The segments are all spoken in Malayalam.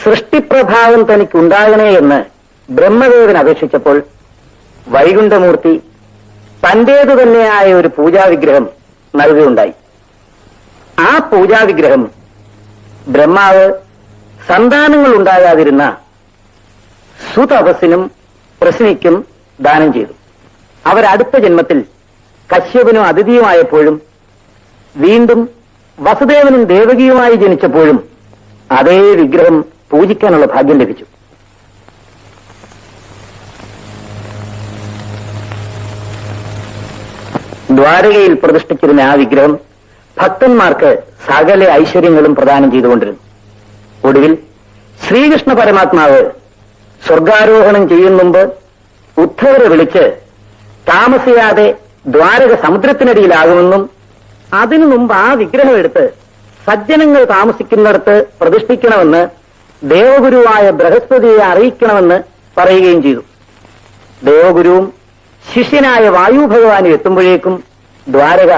സൃഷ്ടിപ്രഭാവം തനിക്കുണ്ടാകണേ എന്ന് ബ്രഹ്മദേവൻ അപേക്ഷിച്ചപ്പോൾ വൈകുണ്ഠമൂർത്തി തന്റേതു തന്നെയായ ഒരു പൂജാവിഗ്രഹം നൽകുകയുണ്ടായി. ആ പൂജാവിഗ്രഹം ബ്രഹ്മാവ് സന്താനങ്ങൾ ഉണ്ടാകാതിരുന്ന സുതപസ്സിനും പ്രശ്നിക്കും ദാനം ചെയ്തു. അവരടുത്ത ജന്മത്തിൽ കശ്യപനും അതിഥിയുമായപ്പോഴും വീണ്ടും വസുദേവനും ദേവകിയുമായി ജനിച്ചപ്പോഴും അതേ വിഗ്രഹം പൂജിക്കാനുള്ള ഭാഗ്യം ലഭിച്ചു. ദ്വാരകയിൽ പ്രതിഷ്ഠിച്ചിരുന്ന ആ വിഗ്രഹം ഭക്തന്മാർക്ക് സകല ഐശ്വര്യങ്ങളും പ്രദാനം ചെയ്തുകൊണ്ടിരുന്നു. ഒടുവിൽ ശ്രീകൃഷ്ണ പരമാത്മാവ് സ്വർഗാരോഹണം ചെയ്യും മുമ്പ് ഉദ്ധവരെ വിളിച്ച് താമസിയാതെ ദ്വാരക സമുദ്രത്തിനടിയിലാകുമെന്നും അതിനു മുമ്പ് ആ വിഗ്രഹം എടുത്ത് സജ്ജനങ്ങൾ താമസിക്കുന്നിടത്ത് പ്രതിഷ്ഠിക്കണമെന്ന് ദേവഗുരുവായ ബൃഹസ്പതിയെ അറിയിക്കണമെന്ന് പറയുകയും ചെയ്തു. ദേവഗുരുവും ശിഷ്യനായ വായു ഭഗവാനും എത്തുമ്പോഴേക്കും ദ്വാരക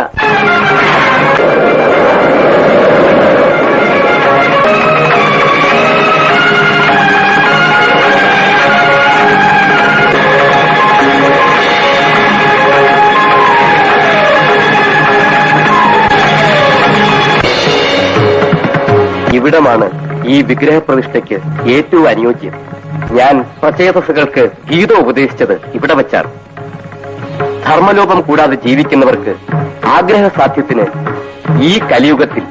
ഇവിടമാണ് ഈ വിഗ്രഹപ്രതിഷ്ഠയ്ക്ക് ഏറ്റവും അനുയോജ്യം. ഞാൻ പ്രചേതസുകൾക്ക് ഗീത ഉപദേശിച്ചത് ഇവിടെ വച്ചാണ്. ധർമ്മലോപം കൂടാതെ ജീവിക്കുന്നവർക്ക് ആഗ്രഹസാധ്യത്തിന് ഈ കലിയുഗത്തിൽ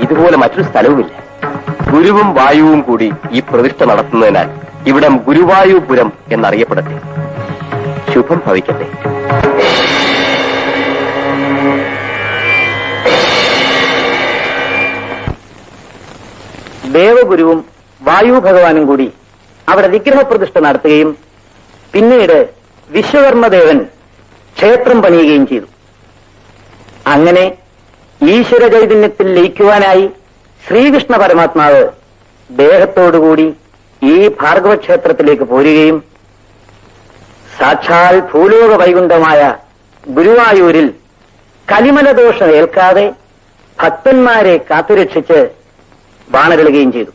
ഇതുപോലെ മറ്റൊരു സ്ഥലവുമില്ല. ഗുരുവും വായുവും കൂടി ഈ പ്രതിഷ്ഠ നടത്തുന്നതിനാൽ ഇവിടം ഗുരുവായൂപുരം എന്നറിയപ്പെടട്ടെ. ശുഭം ഭവിക്കട്ടെ. ദേവഗുരുവും വായു ഭഗവാനും കൂടി അവിടെ വിഗ്രഹപ്രതിഷ്ഠ നടത്തുകയും പിന്നീട് വിശ്വകർമ്മദേവൻ ക്ഷേത്രം പണിയുകയും ചെയ്തു. അങ്ങനെ ഈശ്വര ചൈതന്യത്തിൽ ലയിക്കുവാനായി ശ്രീകൃഷ്ണ പരമാത്മാവ് ദേഹത്തോടുകൂടി ഈ ഭാർഗവക്ഷേത്രത്തിലേക്ക് പോരുകയും സാക്ഷാൽ ഭൂലോക വൈകുണ്ഠമായ ഗുരുവായൂരിൽ കലിമലദോഷം ഏൽക്കാതെ ഭക്തന്മാരെ കാത്തുരക്ഷിച്ച് വാണരുളുകയും ചെയ്തു.